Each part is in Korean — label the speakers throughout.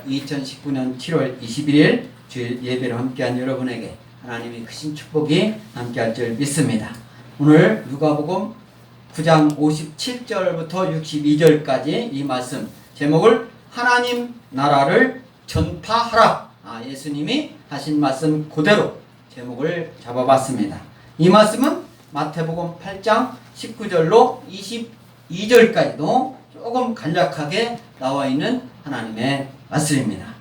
Speaker 1: 2019년 7월 21일 주일 예배를 함께한 여러분에게 하나님의 크신 축복이 함께할 줄 믿습니다. 오늘 누가복음 9장 57절부터 62절까지 이 말씀 제목을 하나님 나라를 전파하라, 예수님이 하신 말씀 그대로 제목을 잡아봤습니다. 이 말씀은 마태복음 8장 19절로 22절까지도 조금 간략하게 나와 있는 하나님의 말씀입니다.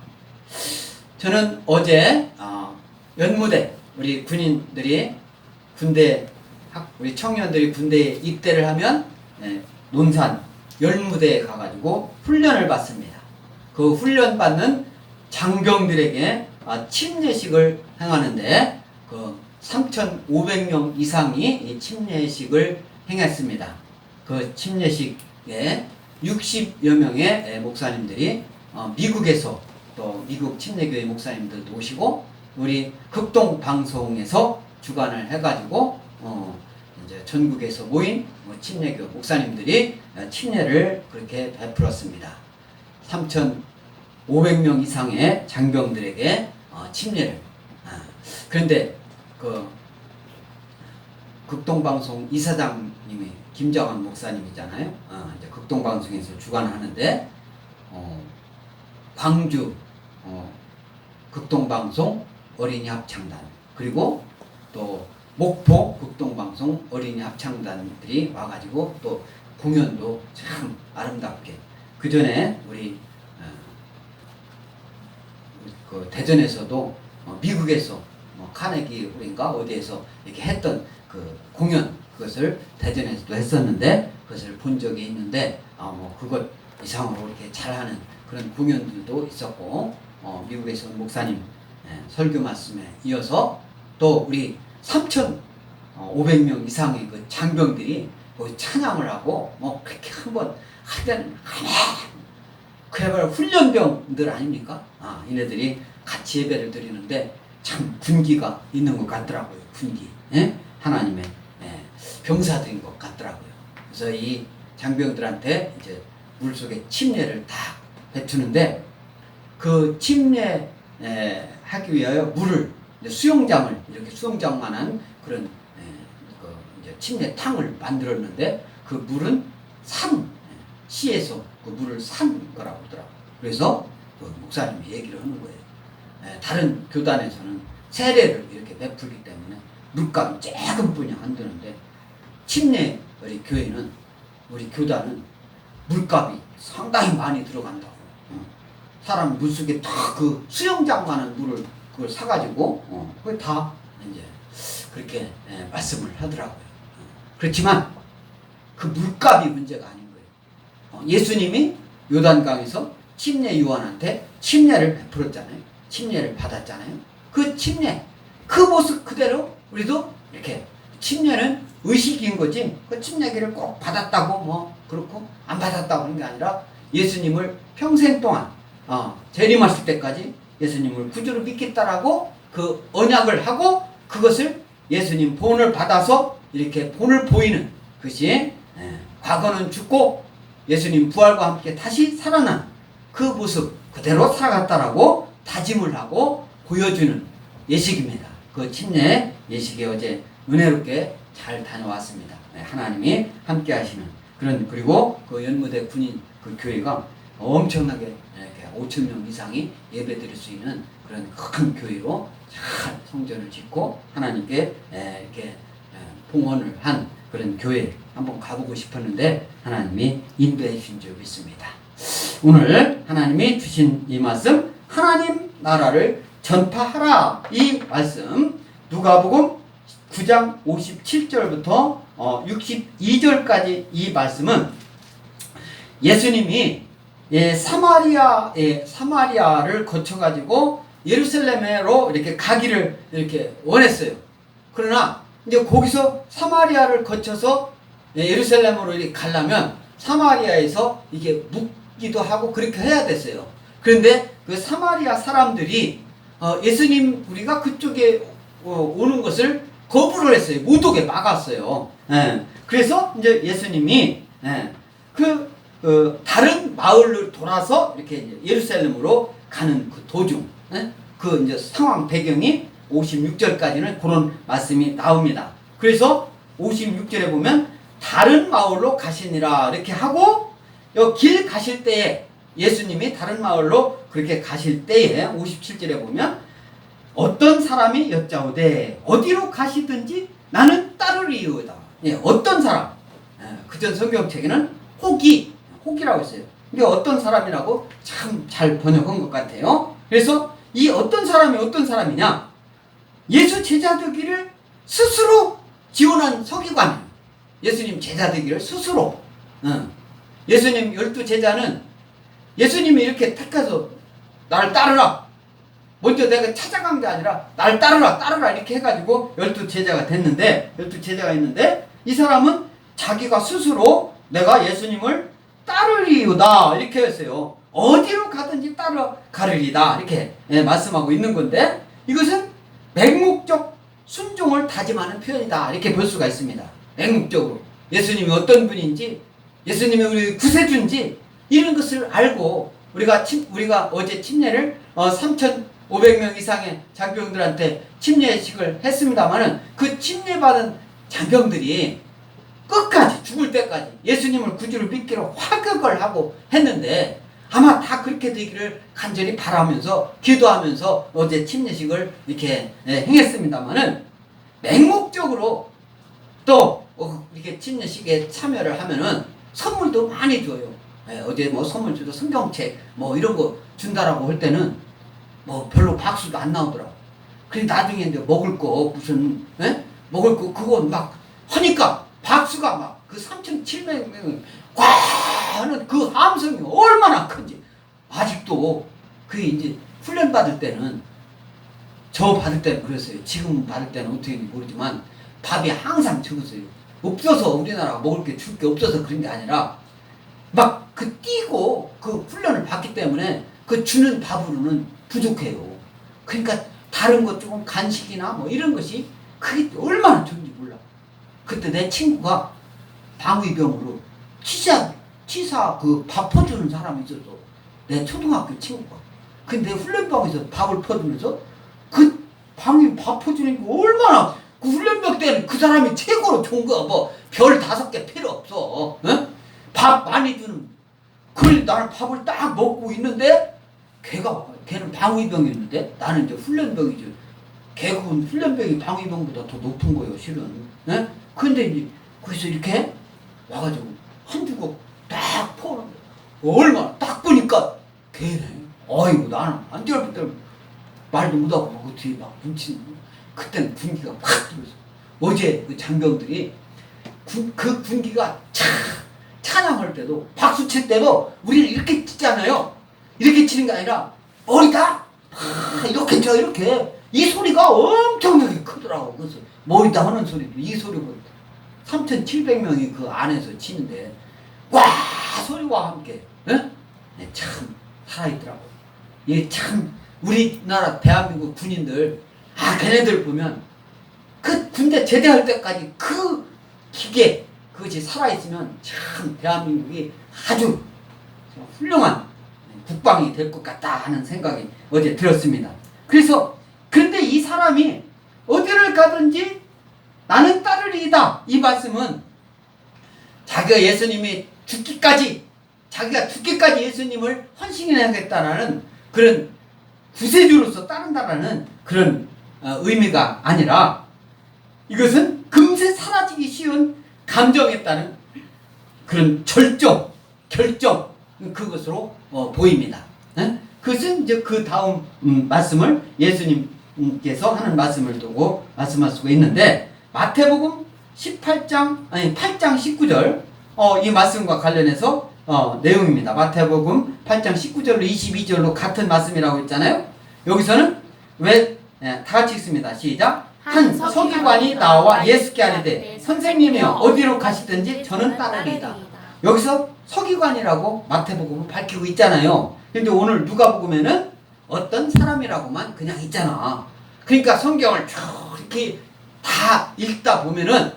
Speaker 1: 저는 어제 연무대 우리 군인들이 우리 청년들이 군대에 입대를 하면 논산 연무대에 가가지고 훈련을 받습니다. 그 훈련 받는 장병들에게 침례식을 행하는데 그 3,500명 이상이 이 침례식을 행했습니다. 그 침례식에 60여 명의 목사님들이 미국에서 또 미국 침례교회 목사님들도 오시고 우리 극동방송에서 주관을 해가지고 이제 전국에서 모인 침례교 목사님들이 침례를 그렇게 베풀었습니다. 3,500명 이상의 장병들에게 침례를. 그런데 그 극동방송 이사장님이 김정환 목사님이잖아요. 이제 극동방송에서 주관하는데 광주 극동방송 어린이 합창단, 그리고 또 목포 극동방송 어린이 합창단들이 와가지고 또 공연도 참 아름답게, 그 전에 우리 그 대전에서도 미국에서 카네기 홀인가 어디에서 이렇게 했던 그 공연, 그것을 대전에서도 했었는데 그것을 본 적이 있는데 그것 이상으로 이렇게 잘하는 그런 공연들도 있었고, 미국에서 목사님 설교 말씀에 이어서 또 우리 3,500명 이상의 그 장병들이 찬양을 하고 그렇게 한번 하면 그야말로 훈련병들 아닙니까? 얘네들이 같이 예배를 드리는데 참 군기가 있는 것 같더라고요. 군기. 하나님의 병사들인 것 같더라고요. 그래서 이 장병들한테 이제 물속에 침례를 다 뱉우는데 그 침례 하기 위하여 물을 수영장을, 이렇게 수영장만한 그런 그 이제 침례탕을 만들었는데 그 물은 시에서 그 물을 산 거라고 하더라고요. 그래서 그 목사님이 얘기를 하는 거예요. 다른 교단에서는 세례를 이렇게 베풀기 때문에 물값이 조금뿐이 안 드는데 침례 우리 교회는, 우리 교단은 물값이 상당히 많이 들어간다고. 사람 물속에 다 그 수영장만한 물을 그걸 사가지고 그걸 다 이제 그렇게 말씀을 하더라고요. 그렇지만 그 물값이 문제가 아닌 거예요. 예수님이 요단강에서 침례 요한한테 침례를 베풀었잖아요. 침례를 받았잖아요. 그 침례, 그 모습 그대로 우리도 이렇게, 침례는 의식인 거지 그 침례기를 꼭 받았다고 그렇고 안 받았다고 하는 게 아니라 예수님을 평생 동안 재림하실 때까지 예수님을 구주로 믿겠다라고 그 언약을 하고 그것을 예수님 본을 받아서 이렇게 본을 보이는 것이, 과거는 죽고 예수님 부활과 함께 다시 살아난 그 모습 그대로 살아갔다라고 다짐을 하고 보여주는 예식입니다. 그 침례 예식에 어제 은혜롭게 잘 다녀왔습니다. 하나님이 함께 하시는 그런, 그리고 그 연무대 군인 그 교회가 엄청나게 5,000명 이상이 예배 드릴 수 있는 그런 큰 교회로 잘 성전을 짓고 하나님께 이렇게 봉헌을 한 그런 교회 한번 가보고 싶었는데 하나님이 인도해 주신 줄 믿습니다. 오늘 하나님이 주신 이 말씀, 하나님 나라를 전파하라, 이 말씀 누가복음 9장 57절부터 62절까지 이 말씀은 예수님이 사마리아를 거쳐가지고 예루살렘으로 이렇게 가기를 이렇게 원했어요. 그러나 이제 거기서 사마리아를 거쳐서 예루살렘으로 이렇게 가려면 사마리아에서 이게 묵기도 하고 그렇게 해야 됐어요. 그런데 그 사마리아 사람들이 예수님 우리가 그쪽에 오는 것을 거부를 했어요. 못 오게 막았어요. 그래서 이제 예수님이 다른 마을을 돌아서 이렇게 예루살렘으로 가는 그 도중, 그 이제 상황 배경이 56절까지는 그런 말씀이 나옵니다. 그래서 56절에 보면 다른 마을로 가시니라 이렇게 하고, 길 가실 때에 예수님이 다른 마을로 그렇게 가실 때에 57절에 보면 어떤 사람이 여짜오되 어디로 가시든지 나는 따르리이다. 예, 어떤 사람. 그전 성경책에는 혹이라고 했어요. 이게 어떤 사람이라고 참 잘 번역한 것 같아요. 그래서 이 어떤 사람이 어떤 사람이냐? 예수 제자 되기를 스스로 지원한 서기관이에요. 예수님 제자 되기를 스스로. 예수님 12제자는 예수님이 이렇게 택해서 나를 따르라. 먼저 내가 찾아간 게 아니라 나를 따르라 이렇게 해가지고 12제자가 됐는데, 12제자가 있는데 이 사람은 자기가 스스로 내가 예수님을 따르리이다 이렇게 했어요. 어디로 가든지 따라가리이다 이렇게 말씀하고 있는 건데, 이것은 맹목적 순종을 다짐하는 표현이다 이렇게 볼 수가 있습니다. 맹목적으로 예수님이 어떤 분인지, 예수님이 우리 구세주인지 이런 것을 알고 우리가 어제 침례를 3,500명 이상의 장병들한테 침례식을 했습니다마는 그 침례받은 장병들이 끝까지 죽을 때까지 예수님을 구주를 믿기로 화격을 하고 했는데, 아마 다 그렇게 되기를 간절히 바라면서 기도하면서 어제 침례식을 이렇게 행했습니다마는, 맹목적으로 또 이렇게 침례식에 참여를 하면은 선물도 많이 줘요. 어제 뭐 선물 주도 성경책 뭐 이런 거 준다라고 할 때는 뭐 별로 박수도 안 나오더라고. 그래 나중에 이제 먹을 거 무슨 먹을 거 그거 막 하니까 박수가 막 그 3,700명 꽉 하는 그 함성이 얼마나 큰지. 아직도 그게 이제 훈련 받을 때는, 저 받을 때는 그랬어요. 지금 받을 때는 어떻게인지 모르지만 밥이 항상 적었어요. 없어서 우리나라가 먹을 게 줄 게 없어서 그런 게 아니라 막 그 뛰고 그 훈련을 받기 때문에 그 주는 밥으로는 부족해요. 그러니까 다른 것 조금 간식이나 뭐 이런 것이 그게 얼마나 좋은지 몰라. 그때 내 친구가 방위병으로 치사 그 밥 퍼주는 사람이 있었어. 내 초등학교 친구가. 근데 훈련병에서 밥을 퍼주면서 그 방위 밥 퍼주는 게 얼마나, 그 훈련병 때는 그 사람이 최고로 좋은 거, 뭐 별 5개 필요 없어. 밥 많이 주는. 그걸 나는 밥을 딱 먹고 있는데 걔는 방위병이었는데 나는 이제 훈련병이죠. 걔는 훈련병이 방위병보다 더 높은 거예요, 실은. 근데 이제 거기서 이렇게 와가지고 한 주걱 딱 퍼는 거야. 얼마나 딱 보니까 걔네. 아이고 나는 안절부절 말도 못하고 막 어떻게 막 눈치는. 그때는 군기가 확 들어서. 어제 그 장병들이 그 군기가 찬양할 때도 박수 칠 때도 우리는 이렇게 치잖아요. 이렇게 치는 게 아니라 머리다 이렇게 쳐, 이렇게. 이 소리가 엄청나게 크더라고. 그래서 머리다 하는 소리도 이 소리보다 3,700명이 그 안에서 치는데 와 소리와 함께 참 살아있더라고. 이게 참 우리나라 대한민국 군인들, 걔네들 보면 그 군대 제대할 때까지 그 기계 그것이 살아있으면 참 대한민국이 아주 훌륭한 국방이 될 것 같다 하는 생각이 어제 들었습니다. 그런데 이 사람이 어디를 가든지 나는 따르리이다. 이 말씀은 자기가 예수님이 자기가 죽기까지 예수님을 헌신해야겠다라는 그런 구세주로서 따른다라는 그런 의미가 아니라, 이것은 금세 사라지기 쉬운 감정에 따른 그런 결정 그것으로 보입니다. 그것은 이제 그 다음 말씀을 예수님께서 하는 말씀을 두고 말씀할 수가 있는데, 마태복음 8장 19절 이 말씀과 관련해서 내용입니다. 마태복음 8장 19절로 22절로 같은 말씀이라고 했잖아요. 여기서는 다 같이 읽습니다. 시작. 한 서기관이 나와 예수께 아뢰되 선생님이여 어디로 가시든지 저는 따르리이다. 여기서 서기관이라고 마태복음을 밝히고 있잖아요. 근데 오늘 누가복음에는 어떤 사람이라고만 그냥 있잖아. 그러니까 성경을 쭉 이렇게 다 읽다 보면은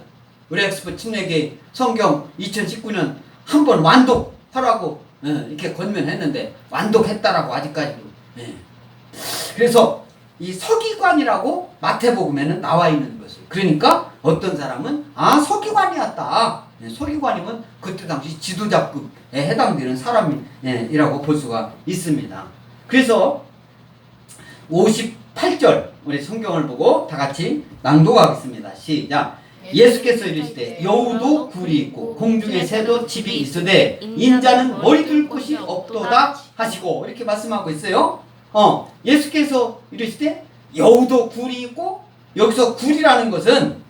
Speaker 1: 우리 엑스포 침례기 성경 2019년 한번 완독하라고 이렇게 권면했는데 완독했다라고 아직까지도 예. 그래서 이 서기관이라고 마태복음에는 나와 있는 것을. 그러니까 어떤 사람은 서기관이었다. 예, 서기관이면 그때 당시 지도자급에 해당되는 사람이라고 볼 수가 있습니다. 그래서 58절 우리 성경을 보고 다 같이 낭독하겠습니다. 시작. 예수께서 이르시되 여우도 굴이 있고 공중에 새도 집이 있으되 인자는 머리 둘 곳이 없도다 하시고 이렇게 말씀하고 있어요. 예수께서 이르시되 여우도 굴이 있고, 여기서 굴이라는 것은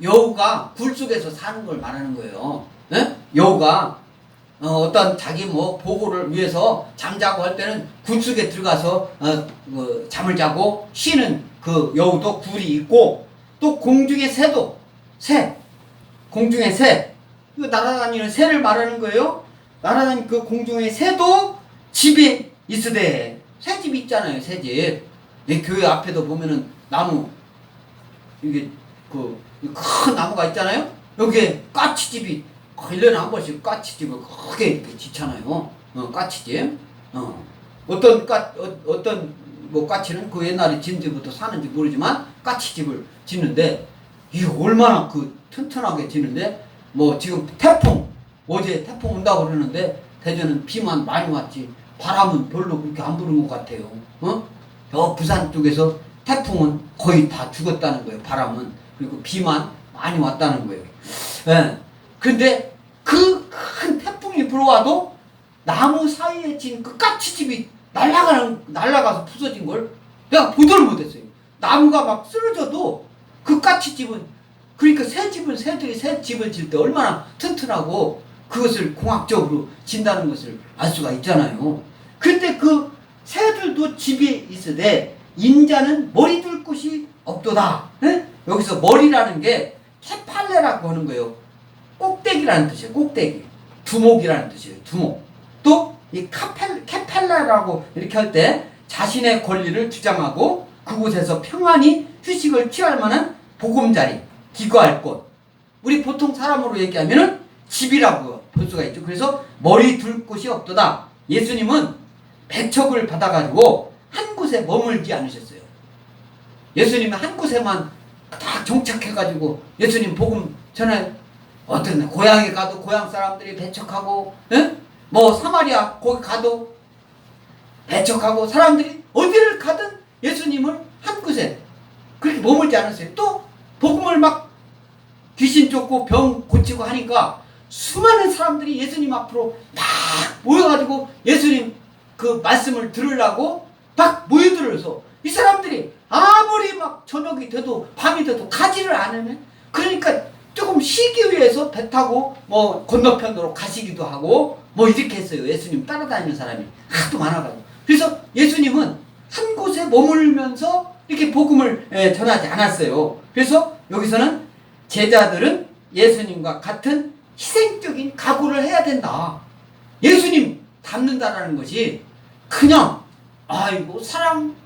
Speaker 1: 여우가 굴 속에서 사는 걸 말하는 거예요. 예? 여우가 어떤 자기 보호를 위해서 잠자고 할 때는 굴 속에 들어가서 잠을 자고 쉬는 그 여우도 굴이 있고, 또 공중의 새도 공중의 새, 이거 날아다니는 새를 말하는 거예요. 날아다니는 그 공중의 새도 집이 있으되, 새집 있잖아요. 새집. 교회 앞에도 보면은 나무, 이게 큰 나무가 있잖아요. 여기에 까치집이 1년에 한 번씩 까치집을 크게 이렇게 짓잖아요. 까치집. 어떤 까치는 그 옛날에 진지부터 사는지 모르지만 까치집을 짓는데, 이게 얼마나 튼튼하게 짓는데, 지금 어제 태풍 온다고 그러는데, 대전은 비만 많이 왔지, 바람은 별로 그렇게 안 부는 것 같아요. 저 부산 쪽에서 태풍은 거의 다 죽었다는 거예요. 바람은. 그리고 비만 많이 왔다는 거예요. 예. 근데 그 큰 태풍이 불어와도 나무 사이에 진 그 까치집이 날아가서 부서진 걸 내가 보도를 못했어요. 나무가 막 쓰러져도 그 까치집은, 그러니까 새들이 새 집을 질 때 얼마나 튼튼하고 그것을 공학적으로 진다는 것을 알 수가 있잖아요. 근데 그 새들도 집이 있으되 인자는 머리 둘 곳이 없도다. 에? 여기서 머리라는 게 케팔레라고 하는 거예요. 꼭대기라는 뜻이에요. 꼭대기. 두목이라는 뜻이에요. 두목. 또 이 케팔레라고 이렇게 할 때 자신의 권리를 주장하고 그곳에서 평안히 휴식을 취할 만한 보금자리, 기거할 곳. 우리 보통 사람으로 얘기하면은 집이라고 볼 수가 있죠. 그래서 머리 둘 곳이 없도다. 예수님은 배척을 받아가지고 한 곳에 머물지 않으셨어요. 예수님은 한 곳에만 다 정착해가지고 예수님 복음 전에 어떤 고향에 가도 고향 사람들이 배척하고, 사마리아 거기 가도 배척하고, 사람들이 어디를 가든 예수님을 한 곳에 그렇게 머물지 않았어요. 또 복음을 막 귀신 쫓고 병 고치고 하니까 수많은 사람들이 예수님 앞으로 막 모여가지고 예수님 그 말씀을 들으려고 막 모여들어서, 이 사람들이 아무리 막 저녁이 돼도 밤이 돼도 가지를 않으면, 그러니까 조금 쉬기 위해서 배 타고 건너편으로 가시기도 하고 이렇게 했어요. 예수님 따라다니는 사람이 하도 많아가지고. 그래서 예수님은 한 곳에 머물면서 이렇게 복음을 전하지 않았어요. 그래서 여기서는 제자들은 예수님과 같은 희생적인 각오를 해야 된다. 예수님 닮는다라는 것이 그냥 아이고 사랑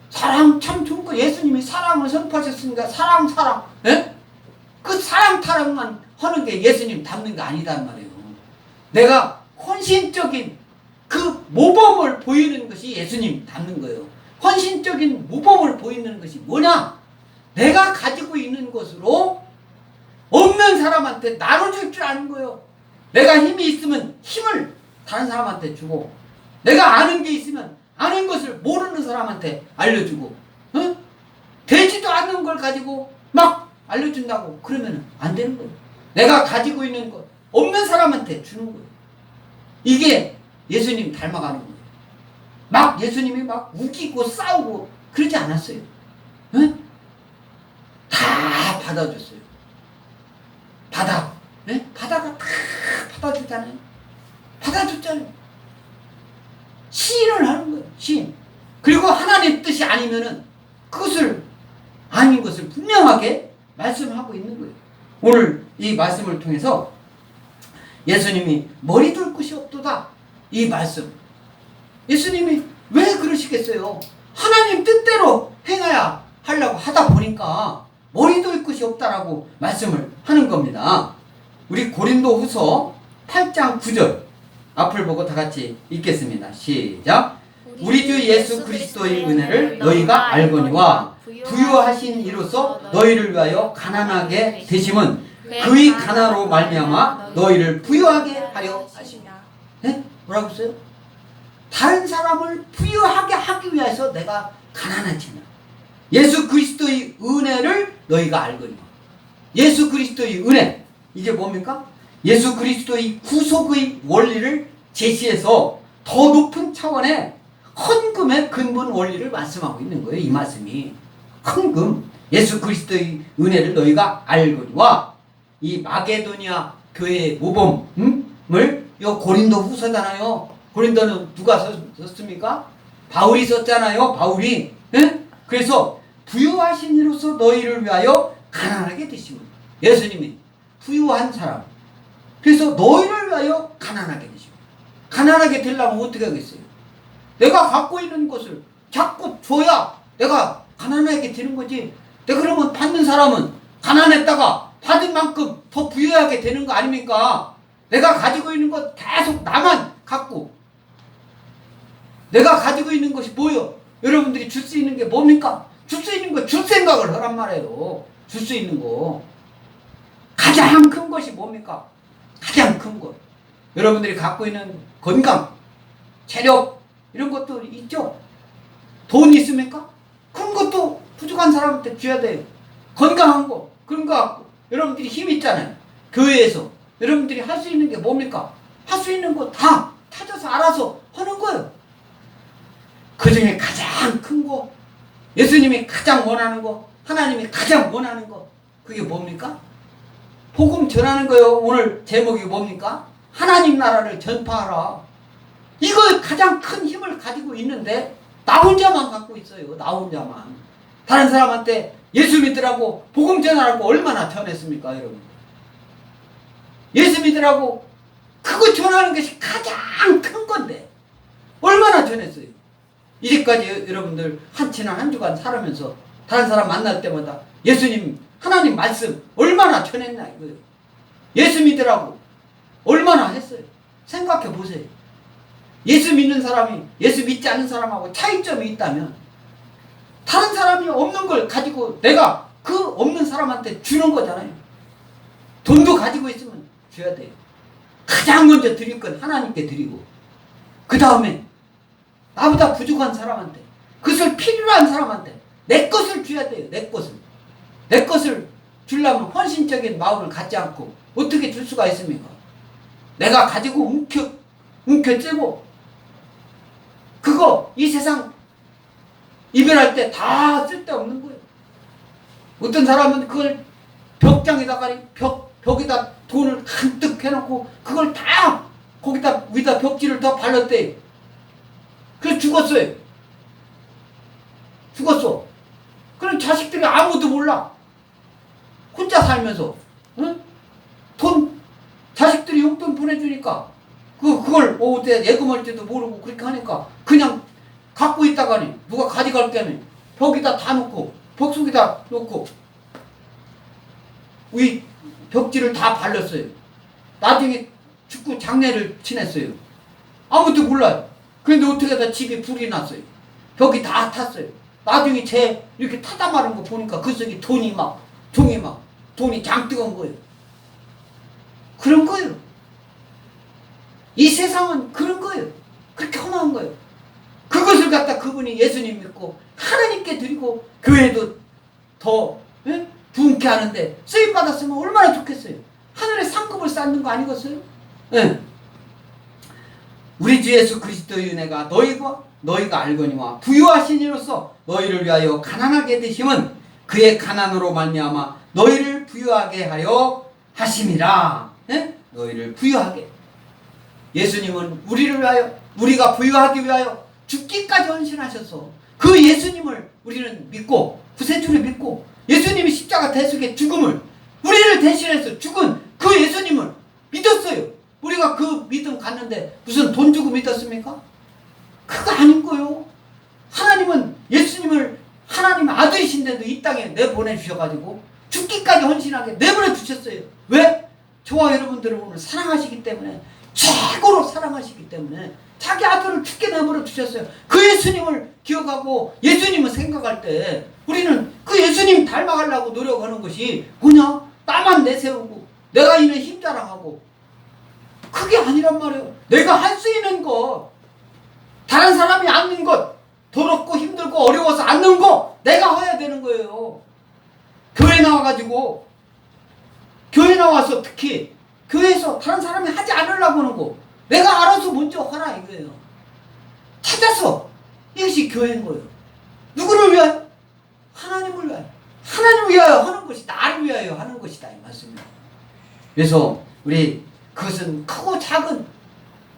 Speaker 1: 참 좋은 거, 예수님이 사랑을 선포하셨으니까 사랑 예? 그 사랑 타령만 하는 게 예수님 닮는 게 아니단 말이에요. 내가 헌신적인 그 모범을 보이는 것이 예수님 닮는 거예요. 헌신적인 모범을 보이는 것이 뭐냐? 내가 가지고 있는 것으로 없는 사람한테 나눠줄 줄 아는 거예요. 내가 힘이 있으면 힘을 다른 사람한테 주고, 내가 아는 게 있으면 아는 것을 모르는 사람한테 알려주고, 되지도 않는 걸 가지고 막 알려준다고 그러면 안 되는 거예요. 내가 가지고 있는 것 없는 사람한테 주는 거예요. 이게 예수님 닮아가는 거예요. 막 예수님이 막 우기고 싸우고 그러지 않았어요. 다 받아줬어요. 바다가 다 받아줬잖아요. 시인을 하는 거예요. 시인. 그리고 하나님 뜻이 아니면은 그것을 아닌 것을 분명하게 말씀하고 있는 거예요. 오늘 이 말씀을 통해서 예수님이 머리 둘 곳이 없도다, 이 말씀, 예수님이 왜 그러시겠어요? 하나님 뜻대로 행해야 하려고 하다 보니까 머리 둘 곳이 없다라고 말씀을 하는 겁니다. 우리 고린도후서 8장 9절 앞을 보고 다 같이 읽겠습니다. 시작. 우리 주 예수 그리스도의 은혜를 너희가 알거니와 부유하신 이로써 너희를 위하여 가난하게 되심은 그의 가난으로 말미암아 너희를 부유하게 하려 하시니라. 네? 뭐라고 했어요? 다른 사람을 부유하게 하기 위해서 내가 가난하지만 예수 그리스도의 은혜를 너희가 알거니와. 예수 그리스도의 은혜, 이게 뭡니까? 예수 그리스도의 구속의 원리를 제시해서 더 높은 차원의 헌금의 근본 원리를 말씀하고 있는 거예요. 이 말씀이 헌금, 예수 그리스도의 은혜를 너희가 알거니와. 이 마게도니아 교회의 모범을 요 고린도 후서잖아요. 고린도는 누가 썼습니까? 바울이 썼잖아요. 바울이. 네? 그래서 부유하신 이로서 너희를 위하여 가난하게 되시면, 예수님이 부유한 사람, 그래서 너희를 위하여 가난하게 되시면, 가난하게 되려면 어떻게 하겠어요? 내가 갖고 있는 것을 자꾸 줘야 내가 가난하게 되는 거지. 내가 그러면 받는 사람은 가난했다가 받은 만큼 더 부유하게 되는 거 아닙니까? 내가 가지고 있는 것 계속 나만 갖고, 내가 가지고 있는 것이 뭐예요? 여러분들이 줄 수 있는 게 뭡니까? 줄 수 있는 거 줄 생각을 하란 말이에요. 줄 수 있는 거. 가장 큰 것이 뭡니까? 가장 큰 것. 여러분들이 갖고 있는 건강, 체력, 이런 것도 있죠? 돈 있습니까? 그런 것도 부족한 사람한테 줘야 돼요. 건강한 거, 그런 거 갖고. 여러분들이 힘 있잖아요. 교회에서. 여러분들이 할 수 있는 게 뭡니까? 할 수 있는 거 다 찾아서 알아서 하는 거예요. 그 중에 가장 큰 거, 예수님이 가장 원하는 거, 하나님이 가장 원하는 거, 그게 뭡니까? 복음 전하는 거예요. 오늘 제목이 뭡니까? 하나님 나라를 전파하라. 이거 가장 큰 힘을 가지고 있는데 나 혼자만 갖고 있어요. 나 혼자만. 다른 사람한테 예수 믿으라고 복음 전하라고 얼마나 전했습니까, 여러분? 예수 믿으라고 그거 전하는 것이 가장 큰 건데 얼마나 전했어요? 이제까지 여러분들 한 주간 살아면서 다른 사람 만날 때마다 예수님, 하나님 말씀 얼마나 전했나 이거예요. 예수 믿으라고 얼마나 했어요? 생각해 보세요. 예수 믿는 사람이 예수 믿지 않는 사람하고 차이점이 있다면 다른 사람이 없는 걸 가지고 내가 그 없는 사람한테 주는 거잖아요. 돈도 가지고 있으면 줘야 돼요. 가장 먼저 드릴 건 하나님께 드리고, 그 다음에 나보다 부족한 사람한테, 그것을 필요한 사람한테 내 것을 줘야 돼요. 내 것을. 내 것을 주려면 헌신적인 마음을 갖지 않고 어떻게 줄 수가 있습니까? 내가 가지고 움켜쥐고 그거 이 세상 이별할 때 다 쓸데없는 거예요. 어떤 사람은 그걸 벽장에다가 벽에다 돈을 간뜩 해놓고 그걸 다 거기다 위다 벽지를 다 발랐대요. 그래서 죽었어요. 죽었어. 그럼 자식들이 아무도 몰라. 혼자 살면서, 응? 자식들이 용돈 보내주니까 그걸 어디 예금할지도 모르고 그렇게 하니까 그냥 갖고 있다가니 누가 가져갈 게는 벽에다 다 놓고 벽 속에다 놓고 위 벽지를 다 발랐어요. 나중에 죽고 장례를 지냈어요. 아무도 몰라요. 그런데 어떻게 하다 집에 불이 났어요. 벽이 다 탔어요. 나중에 이렇게 타다 마른 거 보니까 그 속에 종이 돈이 장뜩 온 거예요. 그런 거예요. 이 세상은 그런 거예요. 그렇게 험한 거예요. 그것을 갖다 그분이 예수님 믿고 하나님께 드리고 교회도 더 부흥케 하는데 쓰임 받았으면 얼마나 좋겠어요. 하늘에 상급을 쌓는 거 아니겠어요? 네. 우리 주 예수 그리스도의 은혜가 너희가 알거니와 부유하신 이로써 너희를 위하여 가난하게 되심은 그의 가난으로 말미암아 너희를 부유하게 하려 하심이라. 네? 너희를 부유하게. 예수님은 우리를 위하여, 우리가 부유하기 위하여 죽기까지 헌신하셔서 그 예수님을 우리는 믿고 구세주를 믿고 예수님이 십자가 대속의 죽음을 우리를 대신해서 죽은 그 예수님을 믿었어요. 우리가 그 믿음 갔는데 무슨 돈 주고 믿었습니까? 그거 아닌 거요. 하나님은 예수님을 하나님 아들이신데도 이 땅에 내보내주셔가지고 죽기까지 헌신하게 내보내주셨어요. 왜? 저와 여러분들을 오늘 사랑하시기 때문에, 최고로 사랑하시기 때문에 자기 아들을 죽게 내버려 두셨어요. 그 예수님을 기억하고 예수님을 생각할 때 우리는 그 예수님 닮아가려고 노력하는 것이 뭐냐? 나만 내세우고 내가 있는 힘 자랑하고 그게 아니란 말이에요. 내가 할 수 있는 것, 다른 사람이 앉는 것, 더럽고 힘들고 어려워서 앉는 거 내가 해야 되는 거예요. 교회 나와가지고 교회 나와서 특히 교회에서 다른 사람이 하지 않으려고 하는 거 내가 알아서 먼저 하라 이거예요. 찾아서 이것이 교회인 거예요. 누구를 위하여? 하나님을 위하여. 하나님을 위하여 하는 것이 나를 위하여 하는 것이다 이 말씀입니다. 그래서 우리 그것은 크고 작은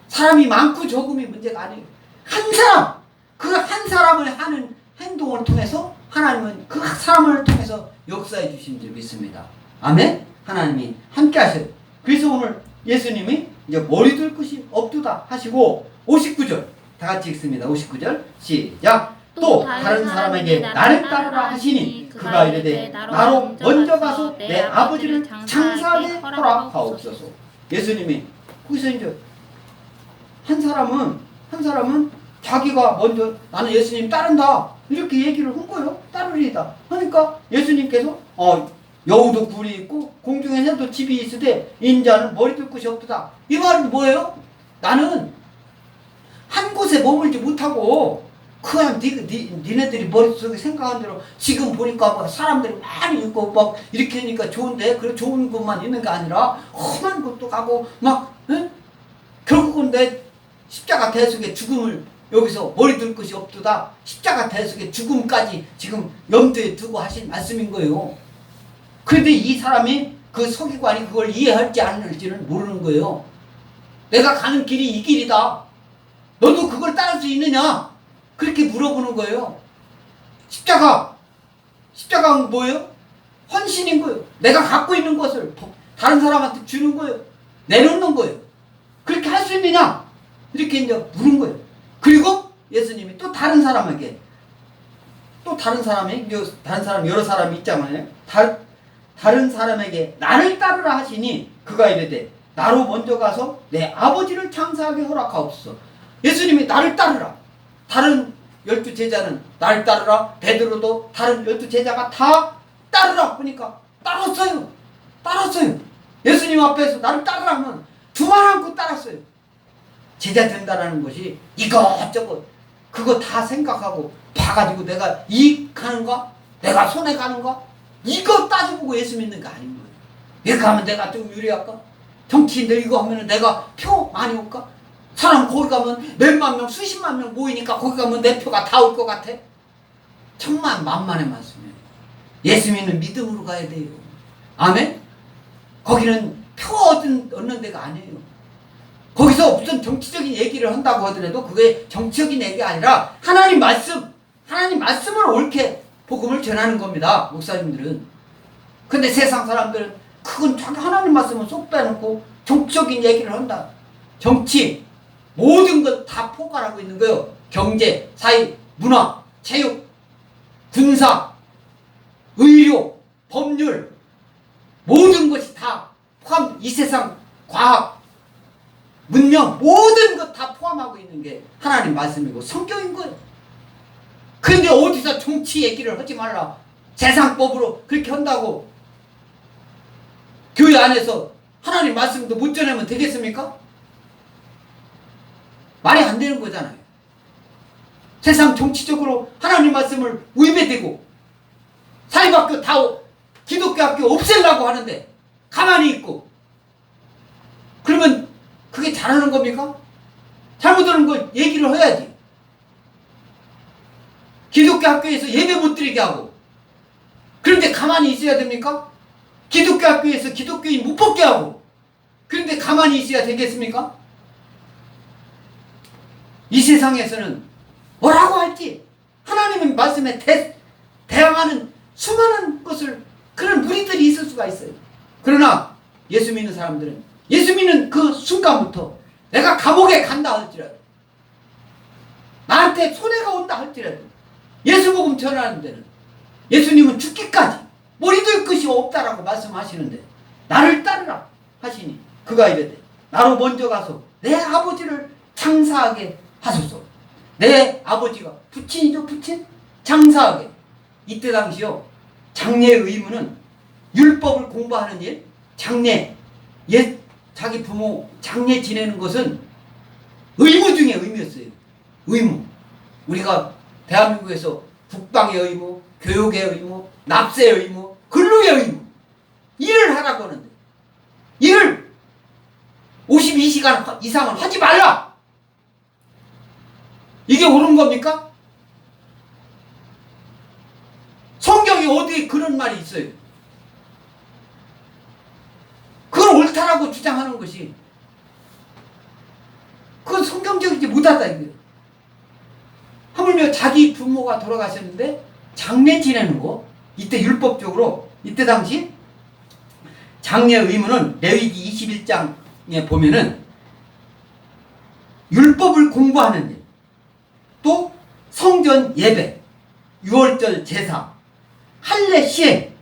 Speaker 1: 사람이 많고 적음이 문제가 아니에요. 한 사람, 그 한 사람을 하는 행동을 통해서 하나님은 그 사람을 통해서 역사해 주신 줄 믿습니다. 아멘? 하나님이 함께 하셔요. 그래서 오늘 예수님이 이제 머리 둘 것이 없도다 하시고 59절 다 같이 읽습니다. 59절 시작. 또 다른 사람에게 나를 따르라 하시니 그가 이르되 나로 먼저 가서 내 아버지를 장사하게 허락하옵소서. 예수님이 거기서 이제 한 사람은 자기가 먼저 나는 예수님 따른다 이렇게 얘기를 한 거예요. 따르리다 하니까 예수님께서 여우도 굴이 있고 공중에 새도 집이 있으되 인자는 머리 둘 곳이 없도다. 이 말은 뭐예요? 나는 한 곳에 머물지 못하고 그냥 니네들이 머릿속에 생각한 대로 지금 보니까 뭐 사람들이 많이 있고 막 이렇게 하니까 좋은데 그래 좋은 것만 있는 게 아니라 험한 곳도 가고 막 응? 결국은 내 십자가 대속의 죽음을 여기서 머리 둘 것이 없도다. 십자가 대속의 죽음까지 지금 염두에 두고 하신 말씀인 거예요. 그런데 이 사람이 그 서기관이 그걸 이해할지 안 할지는 모르는 거예요. 내가 가는 길이 이 길이다. 너도 그걸 따를 수 있느냐? 그렇게 물어보는 거예요. 십자가는 뭐예요? 헌신인 거예요. 내가 갖고 있는 것을 다른 사람한테 주는 거예요. 내놓는 거예요. 그렇게 할 수 있느냐? 이렇게 이제 물은 거예요. 그리고 예수님이 또 다른 사람에게 다른 사람 여러 사람이 있잖아요. 다른 사람에게 나를 따르라 하시니 그가 이르되 나로 먼저 가서 내 아버지를 장사하게 허락하옵소서. 예수님이 나를 따르라. 다른 12제자는 나를 따르라. 베드로도 다른 12제자가 다 따르라 그러니까 따랐어요. 예수님 앞에서 나를 따르라 하면 두 말 안고 따랐어요. 제자 된다라는 것이 이것저것 그거 다 생각하고 봐가지고 내가 이익하는가? 내가 손해가는가? 이거 따져보고 예수 믿는 거 아닌 거예요. 이렇게 하면 내가 좀 유리할까? 정치인들 이거 하면 내가 표 많이 올까? 사람 거기 가면 몇만 명, 수십만 명 모이니까 거기 가면 내 표가 다 올 것 같아? 천만 만만의 말씀이에요. 예수 믿는 믿음으로 가야 돼요. 아멘? 거기는 표 얻는 데가 아니에요. 거기서 무슨 정치적인 얘기를 한다고 하더라도 그게 정치적인 얘기가 아니라 하나님 말씀을 옳게 복음을 전하는 겁니다. 목사님들은. 근데 세상 사람들은 그건 자기 하나님 말씀을 쏙 빼놓고 정치적인 얘기를 한다. 정치 모든 것 다 포괄하고 있는 거예요. 경제, 사회, 문화, 체육, 군사, 의료, 법률 모든 것이 다 포함, 이 세상 과학, 문명 모든 것 다 포함하고 있는 게 하나님 말씀이고 성경인 거예요. 그런데 어디서 정치 얘기를 하지 말라. 세상법으로 그렇게 한다고 교회 안에서 하나님 말씀도 못 전하면 되겠습니까? 말이 안 되는 거잖아요. 세상 정치적으로 하나님 말씀을 위배되고 사립학교 다 기독교 학교 없애려고 하는데 가만히 있고 그러면 그게 잘하는 겁니까? 잘못하는 걸 얘기를 해야지. 기독교 학교에서 예배 못 드리게 하고 그런데 가만히 있어야 됩니까? 기독교 학교에서 기독교인 못 뽑게 하고 그런데 가만히 있어야 되겠습니까? 이 세상에서는 뭐라고 할지 하나님의 말씀에 대항하는 수많은 것을 그런 무리들이 있을 수가 있어요. 그러나 예수 믿는 사람들은 예수 믿는 그 순간부터 내가 감옥에 간다 할지라도 나한테 손해가 온다 할지라도 예수 복음 전하는 데는 예수님은 죽기까지 머리 둘 것이 없다라고 말씀하시는데 나를 따르라 하시니 그가 이르되 나로 먼저 가서 내 아버지를 장사하게 하소서. 내 아버지가 부친이죠, 부친? 장사하게. 이때 당시요, 장례의 의무는 율법을 공부하는 일, 장례, 자기 부모 장례 지내는 것은 의무 중에 의무였어요. 의무. 우리가 대한민국에서 국방의 의무, 교육의 의무, 납세의 의무, 근로의 의무, 일을 하라고 하는데 일을 52시간 이상은 하지 말라. 이게 옳은 겁니까? 성경이 어디에 그런 말이 있어요? 그걸 옳다라고 주장하는 것이 그건 성경적이지 못하다 이거예요. 하물며 자기 부모가 돌아가셨는데 장례 지내는 거, 이때 율법적으로 이때 당시 장례 의무는 레위기 21장에 보면은 율법을 공부하는 일, 또 성전 예배, 유월절 제사, 할례 시행,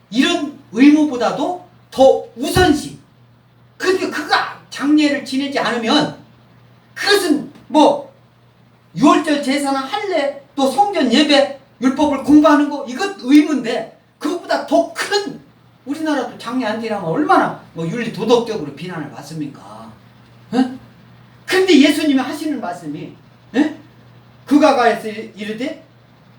Speaker 1: 이런 의무보다도 더 우선시. 근데 그가 장례를 지내지 않으면 그것은 뭐 유월절 제사나 할례, 또 성전 예배, 율법을 공부하는 거, 이것 의무인데 그것보다 더 큰, 우리나라도 장례 안 지나면 얼마나 뭐 윤리 도덕적으로 비난을 받습니까? 근데 예수님이 하시는 말씀이, 그가 가서 이르되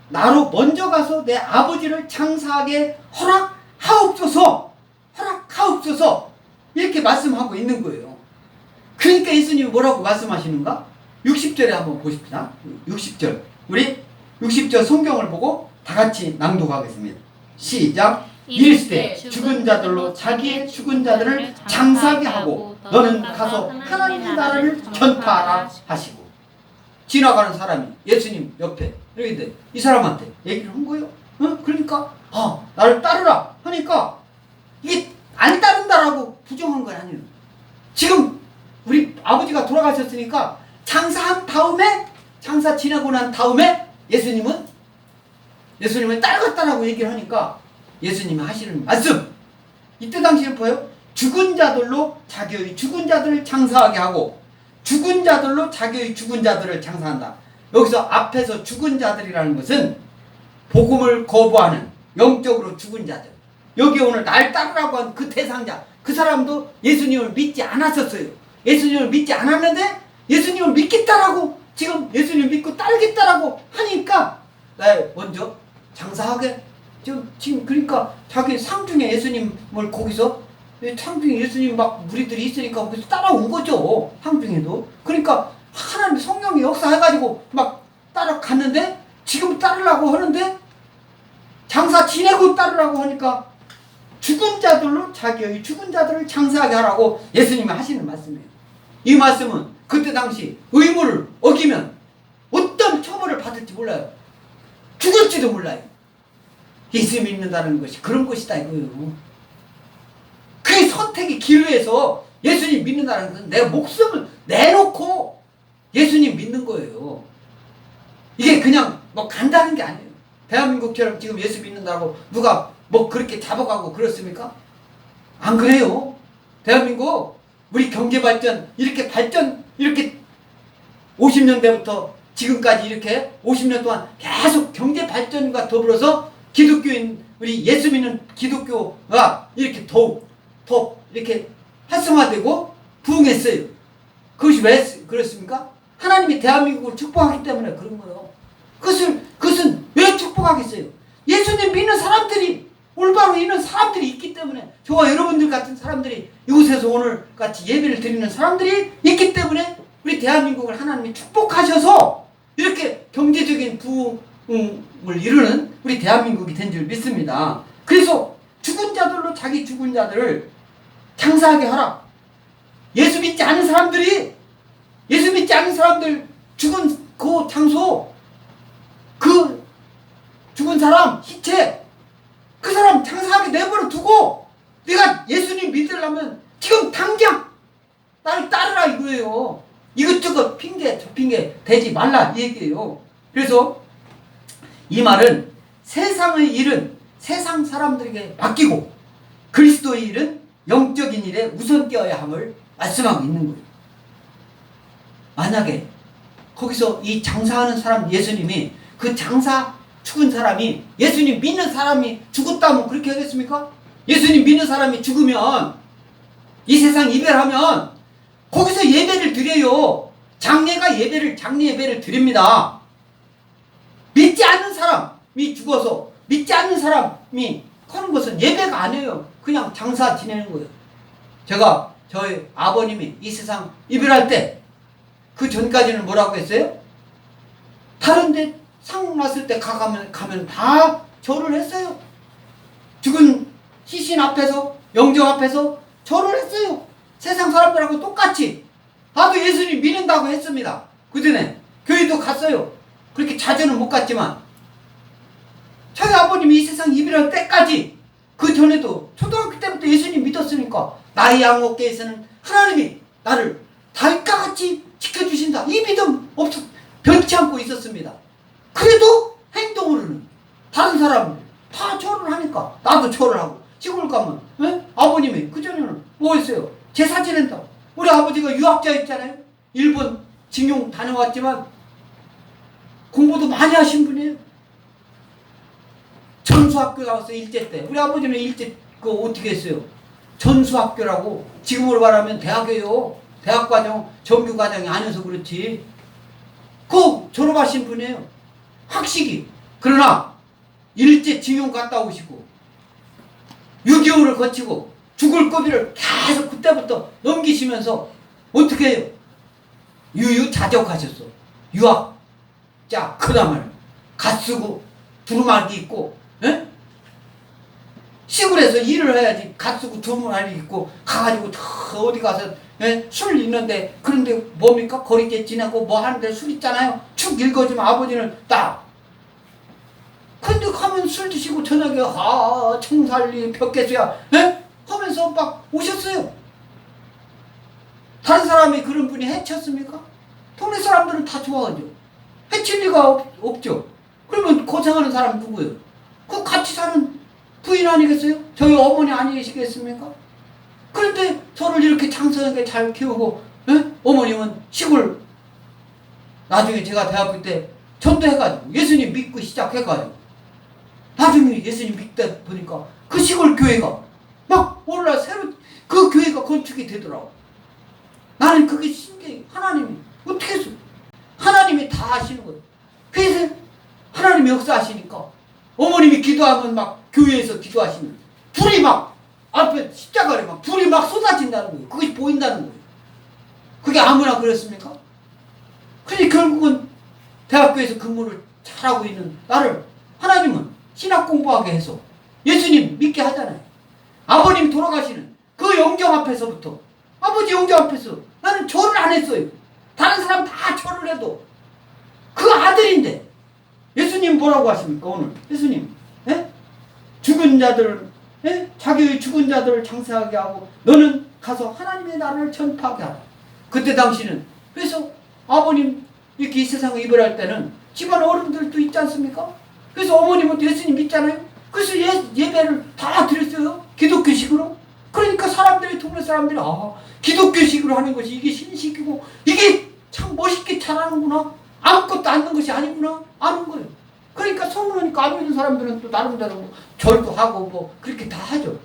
Speaker 1: 나로 먼저 가서 내 아버지를 장사하게 허락하옵소서, 허락하옵소서, 이렇게 말씀하고 있는 거예요. 그러니까 예수님이 뭐라고 말씀하시는가? 60절에 한번 보십시다. 60절. 우리 60절 성경을 보고 다 같이 낭독하겠습니다. 시작. 이르시되 죽은 자들로 자기의 죽은 자들을 장사하게 하고 너는 가서 하나님의 나라를 전파하라 하시고. 지나가는 사람이 예수님 옆에 이렇게 이 사람한테 얘기를 한 거예요. 그러니까 나를 따르라 하니까 이게 안 따른다라고 부정한 건 아니에요. 지금 우리 아버지가 돌아가셨으니까 장사한 다음에, 장사 지나고 난 다음에 예수님을 따르겠다라고 얘기를 하니까 예수님이 하시는 말씀, 이때 당시에 보여요. 죽은 자들로 자기의 죽은 자들을 장사하게 하고 죽은 자들로 자기의 죽은 자들을 장사한다. 여기서 앞에서 죽은 자들이라는 것은 복음을 거부하는 영적으로 죽은 자들, 여기 오늘 날 따르라고 한 그 대상자, 그 사람도 예수님을 믿지 않았었어요. 예수님을 믿지 않았는데 예수님을 믿겠다라고, 지금 예수님을 믿고 따르겠다라고 하니까 먼저 장사하게, 지금 그러니까 자기 상중에 예수님을 거기서, 상중에 예수님 막 무리들이 있으니까 거기서 따라온 거죠. 상중에도. 그러니까 하나님 성령이 역사해가지고 막 따라갔는데, 지금 따르려고 하는데 장사 지내고 따르라고 하니까 죽은 자들로 자기의 죽은 자들을 장사하게 하라고 예수님이 하시는 말씀이에요. 이 말씀은 그때 당시 의무를 어기면 어떤 처벌을 받을지 몰라요. 죽을지도 몰라요. 예수 믿는다는 것이 그런 것이다 이거예요. 그 선택의 기로에서 예수님 믿는다는 것은 내 목숨을 내놓고 예수님 믿는 거예요. 이게 그냥 뭐 간다는 게 아니에요. 대한민국처럼 지금 예수 믿는다고 누가 뭐 그렇게 잡아가고 그렇습니까? 안 그래요. 대한민국 우리 경제 발전 이렇게 50년대부터 지금까지 이렇게 50년 동안 계속 경제 발전과 더불어서 기독교인, 우리 예수 믿는 기독교가 이렇게 더 이렇게 활성화되고 부흥했어요. 그것이 왜 그렇습니까? 하나님이 대한민국을 축복하기 때문에 그런 거예요. 그것은 왜 축복하겠어요? 예수님 믿는 사람들이, 올바로 있는 사람들이 있기 때문에, 저와 여러분들 같은 사람들이 이곳에서 오늘 같이 예배를 드리는 사람들이 있기 때문에 우리 대한민국을 하나님이 축복하셔서 이렇게 경제적인 부흥을 이루는 우리 대한민국이 된 줄 믿습니다. 그래서 죽은 자들로 자기 죽은 자들을 장사하게 하라. 예수 믿지 않은 사람들 죽은 그 장소, 그 죽은 사람 시체, 그 사람 장사하게 내버려 두고 내가 예수님 믿으려면 지금 당장 나를 따르라 이거예요. 이것저것 핑계 저 핑계 대지 말라 이 얘기예요. 그래서 이 말은 세상의 일은 세상 사람들에게 맡기고 그리스도의 일은 영적인 일에 우선 띄어야 함을 말씀하고 있는 거예요. 만약에 거기서 이 장사하는 사람 예수님이 그 장사 죽은 사람이 예수님 믿는 사람이 죽었다면 그렇게 하겠습니까? 예수님 믿는 사람이 죽으면 이 세상 이별하면 거기서 예배를 드려요. 장례가 장례 예배를 드립니다. 믿지 않는 사람이 죽어서 믿지 않는 사람이 하는 것은 예배가 아니에요. 그냥 장사 지내는 거예요. 제가 저희 아버님이 이 세상 이별할 때 그 전까지는 뭐라고 했어요? 다른데 상 났을 때 가면 다 절을 했어요. 죽은 시신 앞에서 영정 앞에서 절을 했어요. 세상 사람들하고 똑같이. 나도 예수님 믿는다고 했습니다. 그 전에 교회도 갔어요. 그렇게 자주는 못 갔지만 저희 아버님이 이 세상 이별할 때까지 그 전에도 초등학교 때부터 예수님 믿었으니까 나의 양어깨에서는 하나님이 나를 달과 같이 지켜주신다. 이 믿음 변치 않고 있었습니다. 그래도 행동으로는 다른 사람들 다 절을 하니까 나도 절을 하고 시골 가면 아버님이 그전에는 뭐 했어요? 제사 지낸다. 우리 아버지가 유학자였잖아요. 일본 징용 다녀왔지만 공부도 많이 하신 분이에요. 전수학교 나와서 일제 때 우리 아버지는 일제 어떻게 했어요? 전수학교라고 지금으로 말하면 대학이에요. 대학과정 정규과정이 아니어서 그렇지. 그 졸업하신 분이에요. 학식이. 그러나 일제 징용 갔다 오시고 6.25를 거치고 죽을 고비를 계속 그때부터 넘기시면서 어떻게 해요? 유유자적하셨어. 유학자 그다음을 갓쓰고 두루마기 입고 시골에서 일을 해야지 갓쓰고 두루마기 입고 가가지고 어디 가서 술 있는데 그런데 뭡니까? 거리째 지내고 뭐 하는데 술 있잖아요. 축 읽어주면 아버지는 딱 근데 가면 술 드시고 저녁에 청살리 벽개수야 하면서 막 오셨어요. 다른 사람이 그런 분이 해쳤습니까? 동네 사람들은 다 좋아하죠. 해칠 리가 없죠. 그러면 고생하는 사람 누구예요? 그 같이 사는 부인 아니겠어요? 저희 어머니 아니시겠습니까? 그런데 저를 이렇게 장성하게 잘 키우고 어머님은 시골 나중에 제가 대학교 때 전도해가지고 예수님 믿고 시작해가지고 나중에 예수님 믿다 보니까 그 시골 교회가 막 올라 새로 그 교회가 건축이 되더라고. 나는 그게 신기해. 하나님이 어떻게 했어? 하나님이 다 하시는 거예요. 그래서 하나님이 역사하시니까 어머님이 기도하면 막 교회에서 기도하시면 불이 막 앞에 십자가에 막 불이 막 쏟아진다는 거예요. 그것이 보인다는 거예요. 그게 아무나 그랬습니까? 근데 결국은 대학교에서 근무를 잘하고 있는 나를 하나님은 신학 공부하게 해서 예수님 믿게 하잖아요. 아버님 돌아가시는 그 영정 앞에서부터 아버지 영정 앞에서 나는 절을 안 했어요. 다른 사람 다 절을 해도 그 아들인데 예수님 뭐라고 하십니까 오늘? 예수님 죽은 자들 자기의 죽은 자들을 장사하게 하고 너는 가서 하나님의 나라를 전파하게 하라. 그때 당시는 그래서 아버님 이렇게 이 세상을 이별할 때는 집안 어른들도 있지 않습니까? 그래서 어머님은 예수님 믿잖아요. 그래서 예배를 다 드렸어요. 기독교식으로. 그러니까 동네 사람들이 기독교식으로 하는 것이 이게 신식이고 이게 참 멋있게 잘하는구나. 아무것도 않는 것이 아니구나. 아는 거예요. 그러니까 성으로니까 안 믿는 사람들은 또 나름대로 뭐 절도 하고 뭐 그렇게 다 하죠.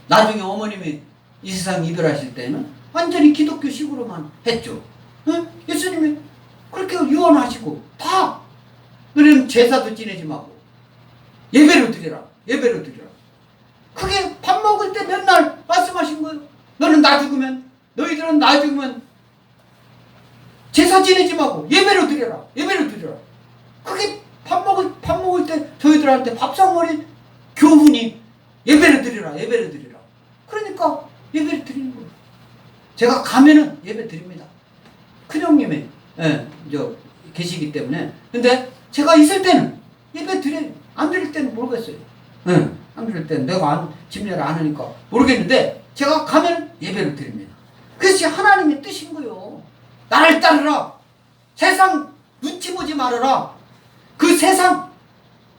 Speaker 1: 나중에 어머님이 이 세상 이별하실 때는 완전히 기독교식으로만 했죠. 예수님이 그렇게 유언하시고 다 너는 제사도 지내지 말고 예배를 드리라. 예배를 드리라. 그게 밥 먹을 때 맨날 말씀하신 거예요. 너희들은 나 죽으면 제사 지내지 말고 예배를 드려라. 예배를 드려라. 그게 밥 먹을 때 저희들한테 밥상머리 교훈이 예배를 드리라. 예배를 드리라. 그러니까 예배를 드리는 거예요. 제가 가면은 예배 드립니다. 큰형님이 계시기 때문에. 근데 제가 있을 때는 예배 드려요. 안 드릴 때는 모르겠어요. 안 드릴 때는 내가 집례를 안 하니까 모르겠는데 제가 가면 예배를 드립니다. 그것이 하나님의 뜻인 거예요. 나를 따르라. 세상 눈치 보지 말아라. 그 세상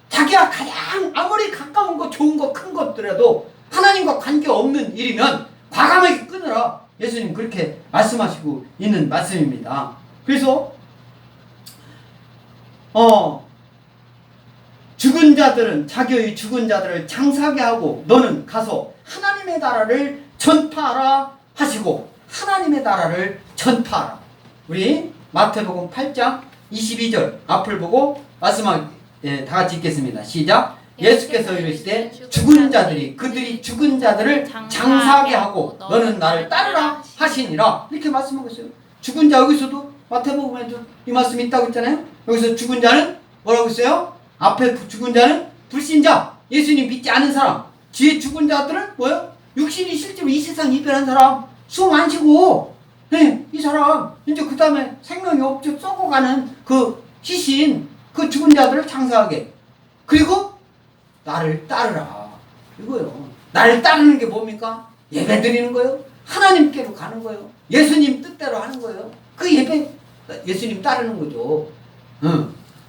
Speaker 1: 자기가 가장 아무리 가까운 거 좋은 거 큰 것들에도 하나님과 관계없는 일이면 과감하게 끊으라. 예수님 그렇게 말씀하시고 있는 말씀입니다. 그래서 죽은 자들은 자기의 죽은 자들을 장사하게 하고 너는 가서 하나님의 나라를 전파하라 하시고 하나님의 나라를 전파하라. 우리 마태복음 8장 22절 앞을 보고 말씀하게 다 같이 읽겠습니다. 시작. 예수께서 이르시되 죽은 자들이 그들이 죽은 자들을 장사하게 하고 너는 나를 따르라 하시니라. 이렇게 말씀하고 있어요. 죽은 자 여기서도 마태복음에도 이 말씀이 있다고 했잖아요. 여기서 죽은 자는 뭐라고 했어요? 앞에 죽은 자는 불신자, 예수님 믿지 않은 사람. 뒤에 죽은 자들은 뭐예요? 육신이 실제로 이 세상 이별한 사람, 숨 안 쉬고 이 사람 이제 그 다음에 생명이 없죠. 썩어가는 그 시신, 그 죽은 자들을 장사하게. 그리고 나를 따르라. 이거요. 나를 따르는 게 뭡니까? 예배 드리는 거예요. 하나님께로 가는 거예요. 예수님 뜻대로 하는 거예요. 그 예배, 예수님 따르는 거죠.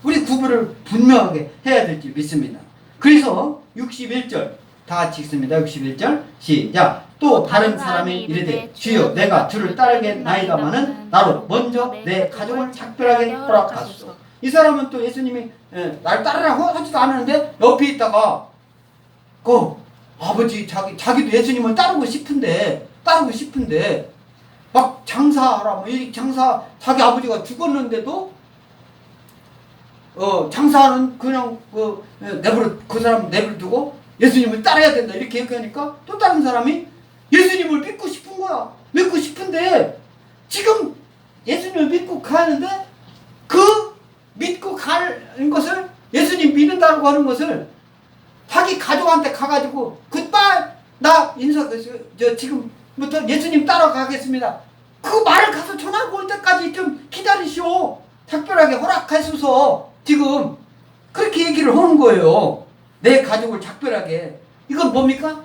Speaker 1: 우리 구분을 분명하게 해야 될지 믿습니다. 그래서 61절 다 같이 읽습니다. 61절 시작. 또 다른 사람이 이르되 주여 내가 주를 따르겠나이다마는 나로 먼저 내 가족을 작별하게 허락하소서. 이 사람은 또 예수님이 날 따르라고 하지도 않았는데 옆에 있다가 그 아버지 자기도 예수님을 따르고 싶은데 막 장사하라 뭐 이 장사 자기 아버지가 죽었는데도 장사하는 그냥 그 사람 내버려두고 예수님을 따라야 된다 이렇게 얘기하니까 또 다른 사람이 예수님을 믿고 싶은 거야. 믿고 싶은데 지금 예수님을 믿고 가는데 그 믿고 가는 것을 예수님 믿는다고 하는 것을 자기 가족한테 가가지고 굿바이 나 저 지금부터 예수님 따라가겠습니다. 그 말을 가서 전하고 올 때까지 좀 기다리시오. 특별하게 허락하소서. 지금 그렇게 얘기를 하는 거예요. 내 가족을 작별하게. 이건 뭡니까?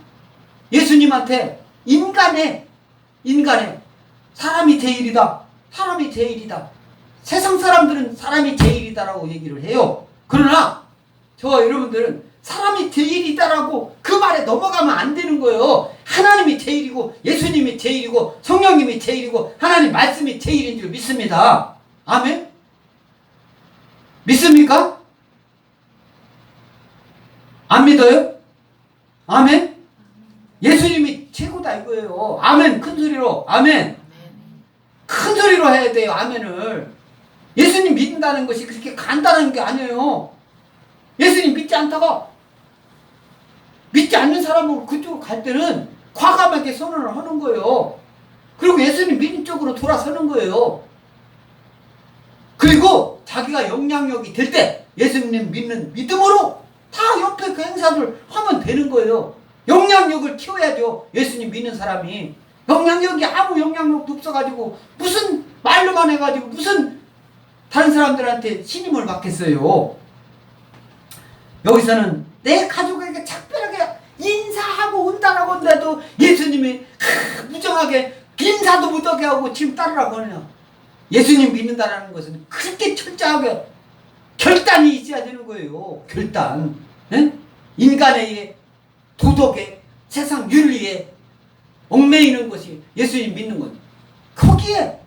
Speaker 1: 예수님한테 인간의 사람이 제일이다. 사람이 제일이다. 세상 사람들은 사람이 제일이다라고 얘기를 해요. 그러나 저와 여러분들은 사람이 제일이다라고 그 말에 넘어가면 안 되는 거예요. 하나님이 제일이고 예수님이 제일이고 성령님이 제일이고 하나님 말씀이 제일인 줄 믿습니다. 아멘? 믿습니까? 안 믿어요? 아멘? 예수님이 최고다 이거예요. 아멘. 큰 소리로 아멘. 큰 소리로 해야 돼요. 아멘을. 예수님 믿는다는 것이 그렇게 간단한 게 아니에요. 예수님 믿지 않다가 믿지 않는 사람으로 그쪽으로 갈 때는 과감하게 선언을 하는 거예요. 그리고 예수님 믿는 쪽으로 돌아서는 거예요. 그리고 자기가 영향력이 될 때 예수님 믿는 믿음으로 다 옆에 그 행사를 하면 되는 거예요. 영향력을 키워야죠. 예수님 믿는 사람이. 영향력이 아무 영향력도 없어가지고 무슨 말로만 해가지고 무슨 다른 사람들한테 신임을 받겠어요. 여기서는 내 가족에게 특별하게 인사하고 온다라고 한데도 예수님이 무정하게 인사도 못하게 하고 지금 따르라고 하느냐. 예수님 믿는다라는 것은 그렇게 철저하게 결단이 있어야 되는 거예요. 결단. 에? 인간의 도덕에 세상 윤리에 얽매이는 것이 예수님 믿는 것. 거기에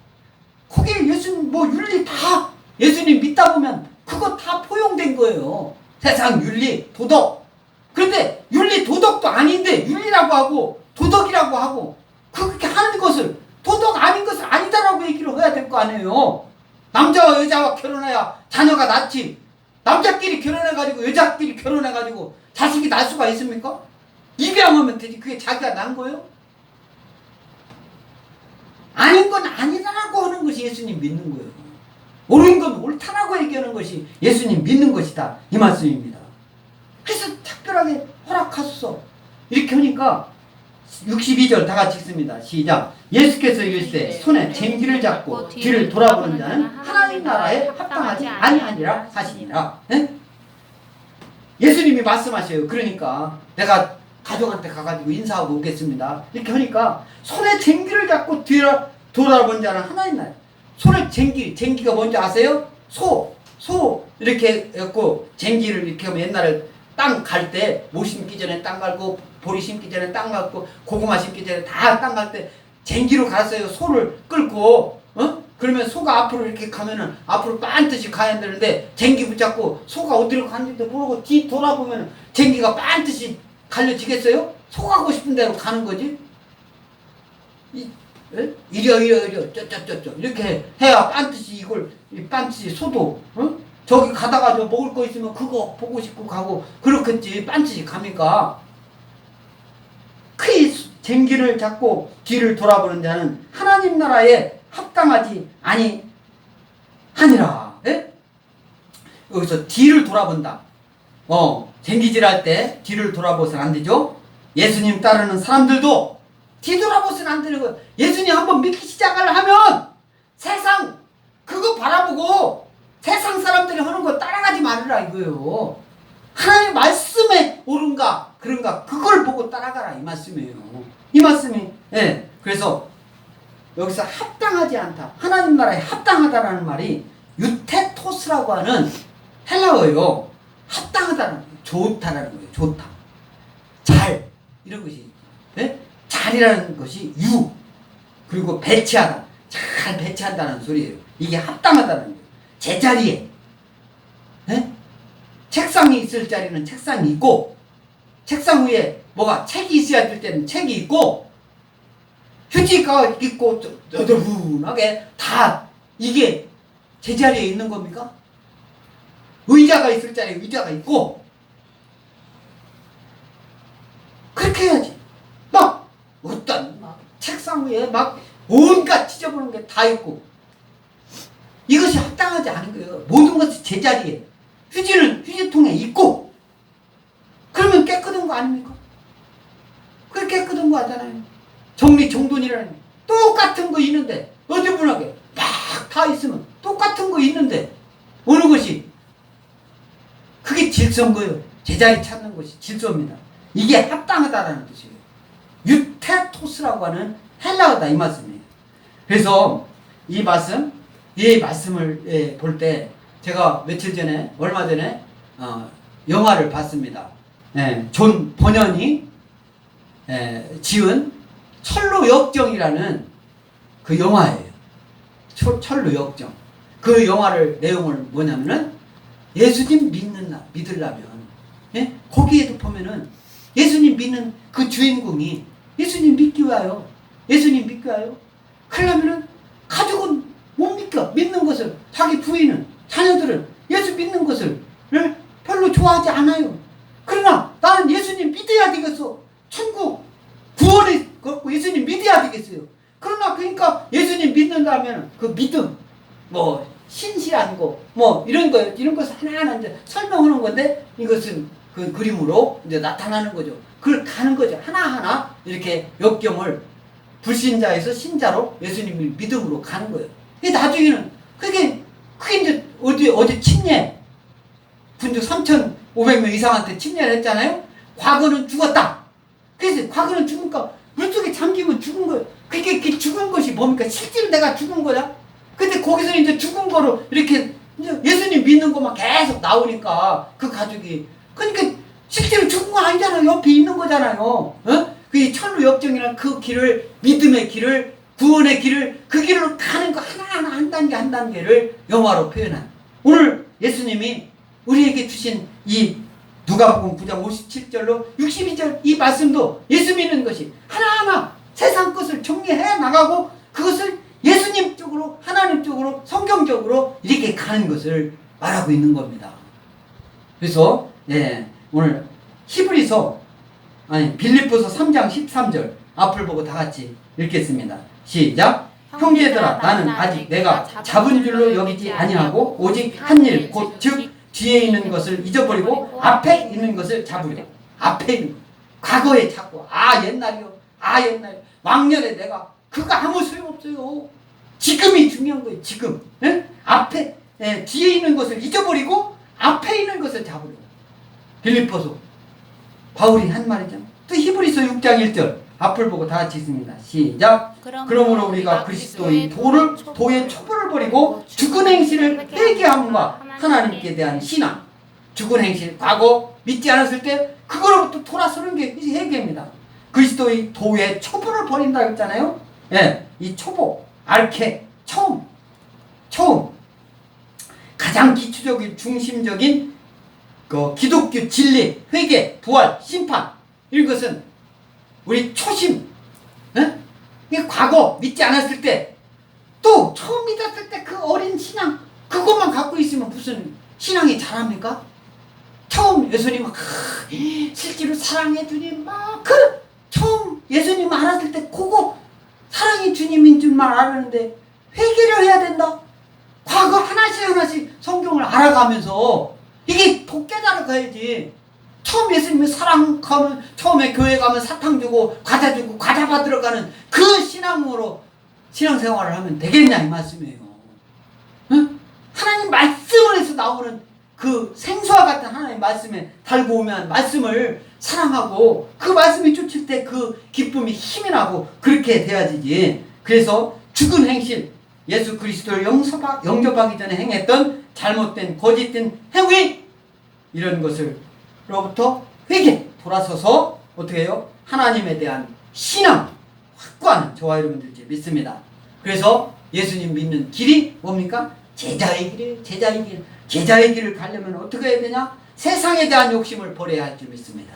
Speaker 1: 예수님 윤리 다 예수님 믿다 보면 그거 다 포용된 거예요. 세상 윤리, 도덕. 그런데 윤리, 도덕도 아닌데 윤리라고 하고 도덕이라고 하고 그렇게 하는 것을 도덕 아닌 것을 아니다라고 얘기를 해야 될 거 아니에요. 남자와 여자와 결혼해야 자녀가 낳지. 남자끼리 결혼해가지고 여자끼리 결혼해가지고 자식이 낳을 수가 있습니까? 입양하면 되지. 그게 자기가 낳은 거예요? 아닌 건 아니다라고 하는 것이 예수님 믿는 거예요. 옳은 건 옳다라고 얘기하는 것이 예수님 믿는 것이다. 이 말씀입니다. 그래서 특별하게 허락하소서. 이렇게 하니까 62절 다 같이 읽습니다. 시작. 예수께서 이르시되 손에 쟁기를 잡고 뒤를 돌아보는 자는 하나님 나라에 합당하지 아니하니라 하시니라. 네? 예수님이 말씀하셔요. 그러니까 내가 가족한테 가가지고 인사하고 오겠습니다. 이렇게 하니까 손에 쟁기를 잡고 뒤를 돌아본 자는 하나님 나라. 손에 쟁기가 뭔지 아세요? 소 이렇게 해갖고 쟁기를 이렇게 하면 옛날에 땅 갈 때 모 심기 전에 땅 갈고 보리 심기 전에 땅 갈고 고구마 심기 전에 다 땅 갈 때 쟁기로 갈았어요. 소를 끌고, 그러면 소가 앞으로 이렇게 가면은 앞으로 반드시 가야 되는데 쟁기 붙잡고 소가 어디로 가는지도 모르고 뒤 돌아보면 쟁기가 반드시 갈려지겠어요? 소 가고 싶은 대로 가는 거지. 이려 쩌쩌쩌쩌 이렇게 해야 반드시 이걸 반드시 소도 저기 가다가 저 먹을 거 있으면 그거 보고 싶고 가고 그렇겠지. 반드시 갑니까? 크게 쟁기를 잡고 뒤를 돌아보는 자는 하나님 나라에 합당하지 아니하니라. 예? 여기서 뒤를 돌아본다. 쟁기질할 때 뒤를 돌아보서는 안 되죠. 예수님 따르는 사람들도 뒤돌아보서는 안 되는 거예요. 예수님 한번 믿기 시작을 하면 세상 그거 바라보고 세상 사람들이 하는 거 따라가지 말으라 이거예요. 하나님 말씀에 옳은가 그런가 그걸 보고 따라가라 이 말씀이에요. 이 말씀이 그래서 여기서 합당하지 않다. 하나님 나라에 합당하다라는 말이 유테토스라고 하는 헬라어예요. 합당하다는 거예요. 좋다라는 거예요. 좋다. 잘 이런 것이 잘이라는 것이 유 그리고 배치하다. 잘 배치한다는 소리예요. 이게 합당하다는 거예요. 제자리에 책상이 있을 자리는 책상이 있고 책상 위에 뭐가 책이 있어야 될 때는 책이 있고 휴지가 있고 너덜훈하게 다 이게 제자리에 있는 겁니까? 의자가 있을 자리에 의자가 있고 그렇게 해야지. 막 어떤 책상 위에 막 온갖 찢어보는 게 다 있고 이것이 합당하지 않은 거예요. 모든 것이 제자리에 휴지는 휴지통에 있고 그러면 깨끗한 거 아닙니까? 그게 깨끗한 거 하잖아요. 정리정돈이라는 똑같은 거 있는데 어디분하게 막 다 있으면 똑같은 거 있는데 어느 것이 그게 질서인 거예요. 제자리 찾는 것이 질서입니다. 이게 합당하다라는 뜻이에요. 유테토스라고 하는 헬라어다 이 말씀이에요. 그래서 이 말씀을 볼 때 제가 며칠 전에 얼마 전에 영화를 봤습니다. 존 버년이 지은 철로역정이라는 그 영화예요. 철로역정. 그 영화를 내용을 뭐냐면은 예수님 믿으려면 거기에도 보면은 예수님 믿는 그 주인공이 예수님 믿기 위하여 그러려면은 가족은 못 믿는 것을 자기 부인은 자녀들은 예수 믿는 것을 별로 좋아하지 않아요. 그러나 나는 예수님 믿어야 되겠어. 천국 구원에 걷고 예수님 믿어야 되겠어요. 그러나 그러니까 예수님 믿는다면 그 믿음 뭐 신실한 거 뭐 이런 거 하나하나 이제 설명하는 건데 이것은 그 그림으로 이제 나타나는 거죠. 그걸 가는 거죠. 하나하나 이렇게 역경을 불신자에서 신자로 예수님을 믿음으로 가는 거예요. 나중에는 그게 이제 어디 침례 군주 3,500명 이상한테 침례를 했잖아요. 과거는 죽었다. 그래서 과거는 죽으니까 물속에 잠기면 죽은 거예요. 그게 죽은 것이 뭡니까? 실제로 내가 죽은 거야. 근데 거기서 이제 죽은 거로 이렇게 이제 예수님 믿는 것만 계속 나오니까 그 가족이 그러니까 실제로 죽은 거 아니잖아요. 옆에 있는 거잖아요. 그 철로 역정이라는 그 길을 믿음의 길을 구원의 길을 그 길로 가는 거 하나하나 한 단계 한 단계를 영화로 표현한 오늘 예수님이 우리에게 주신 이 누가복음 9장 57절로 62절 이 말씀도 예수 믿는 것이 하나하나 세상 것을 정리해 나가고 그것을 예수님 쪽으로 하나님 쪽으로 성경적으로 이렇게 가는 것을 말하고 있는 겁니다. 그래서 오늘 빌립보서 3장 13절 앞을 보고 다 같이 읽겠습니다. 시작. 형제들아 나는 아직 내가 잡은 줄로 여기지 아니하고 오직 한 일 곧 즉 뒤에 있는 것을 잊어버리고 앞에 있는 것을 잡으려. 앞에 있는 것. 과거에 찾고 옛날이요. 왕년에 내가 그거 아무 소용없어요. 지금이 중요한 거예요. 지금. 앞에 뒤에 있는 것을 잊어버리고 앞에 있는 것을 잡으려. 빌립보서 바울이 한 말이죠. 또 히브리서 6장 1절 앞을 보고 다 같이 읽습니다. 시작. 그러므로 우리가 그리스도의 도의 촛불을 버리고 죽은 행실을 회개함과 하나님께 대한 신앙, 죽은 행실, 과거 믿지 않았을 때 그거로부터 돌아서는 게 회개입니다. 그리스도의 도의 촛불을 버린다 했잖아요. 예, 이 초보, 알케, 처음 가장 기초적인 중심적인 그 기독교 진리, 회개, 부활, 심판 이런 것은 우리 초심, 예? 과거 믿지 않았을 때 또 처음 믿었을 때 그 어린 신앙 그것만 갖고 있으면 무슨 신앙이 잘합니까? 처음 예수님 실제로 사랑해 주님 처음 예수님 알았을 때 그거 사랑이 주님인 줄만 알았는데 회개를 해야 된다. 과거 하나씩 성경을 알아가면서 이게 더 깨달아가야지. 처음 예수님을 사랑하면 처음에 교회 가면 사탕 주고 과자 받으러 가는 그 신앙으로 신앙생활을 하면 되겠냐 이 말씀이에요. 응? 하나님 말씀에서 나오는 그 생수와 같은 하나님 말씀에 달고 오면 말씀을 사랑하고 그 말씀이 쫓을 때 그 기쁨이 힘이 나고 그렇게 돼야지. 그래서 죽은 행실, 예수 그리스도를 영접하기 전에 행했던 잘못된 거짓된 행위 이런 것을로부터 회개 돌아서서 어떻게 해요? 하나님에 대한 신앙 확고한 저와 여러분들 믿습니다. 그래서 예수님 믿는 길이 뭡니까? 제자의 길이에요. 제자의 길을 가려면 어떻게 해야 되냐? 세상에 대한 욕심을 버려야 할 줄 믿습니다.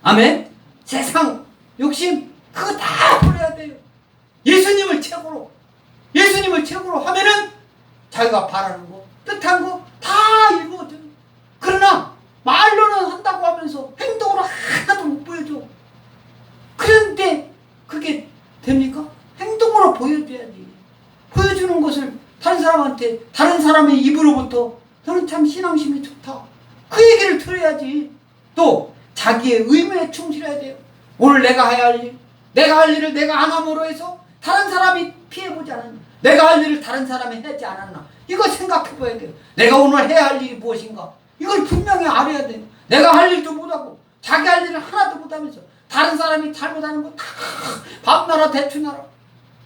Speaker 1: 아멘. 세상 욕심 그거 다 버려야 돼요. 예수님을 최고로 하면은 자기가 바라는 거 뜻한 거 다 이루어져요. 그러나 말로는 한다고 하면서 행동으로 하나도 못 보여줘. 그런데 그게 됩니까? 행동으로 보여줘야지. 보여주는 것을 다른 사람한테 다른 사람의 입으로부터 너는 참 신앙심이 좋다 그 얘기를 들어야지. 또 자기의 의무에 충실해야 돼요. 오늘 내가 해야 할 일, 내가 할 일을 내가 안 함으로 해서 다른 사람이 피해보지 않았나, 내가 할 일을 다른 사람이 하지 않았나, 이거 생각해봐야 돼요. 내가 오늘 해야 할 일이 무엇인가 이걸 분명히 알아야 돼요. 내가 할 일도 못하고 자기 할 일을 하나도 못하면서 다른 사람이 잘못하는 거 다 밤나라 대추나라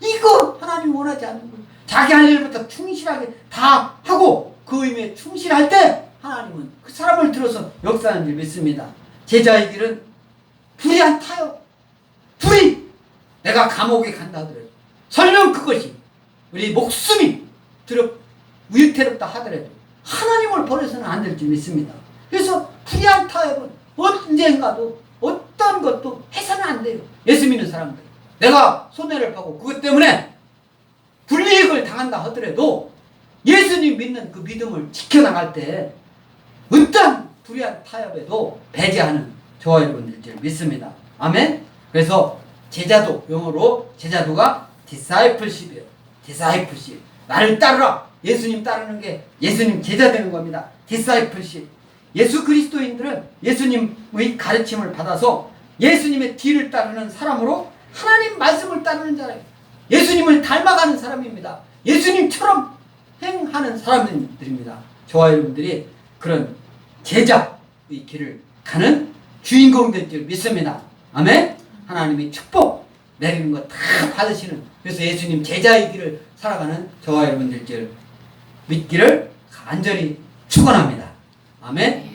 Speaker 1: 이거 하나님 원하지 않는 거예요. 자기 할 일부터 충실하게 다 하고 그 의미에 충실할 때 하나님은 그 사람을 들어서 역사하는 줄 믿습니다. 제자의 길은 불이 안 타요. 불이 내가 감옥에 간다 하더라도 설령 그것이 우리 목숨이 위태롭다 하더라도 하나님을 버려서는 안 될 줄 믿습니다. 그래서 불이 안 타요. 언젠가도 어떤 것도 해서는 안 돼요. 예수 믿는 사람들 내가 손해를 보고 그것 때문에 불이익을 당한다 하더라도 예수님 믿는 그 믿음을 지켜나갈 때 어떤 불의한 타협에도 배제하는 저와 여러분들 줄 믿습니다. 아멘. 그래서 제자도 영어로 제자도가 discipleship이에요. discipleship 나를 따르라. 예수님 따르는 게 예수님 제자 되는 겁니다. discipleship 예수 그리스도인들은 예수님의 가르침을 받아서 예수님의 뒤를 따르는 사람으로 하나님 말씀을 따르는 자예요. 예수님을 닮아가는 사람입니다. 예수님처럼 행하는 사람들입니다. 저와 여러분들이 그런 제자의 길을 가는 주인공 될 줄 믿습니다. 아멘. 하나님이 축복 내리는 거 다 받으시는, 그래서 예수님 제자의 길을 살아가는 저와 여러분들 줄 믿기를 간절히 축원합니다. 아멘.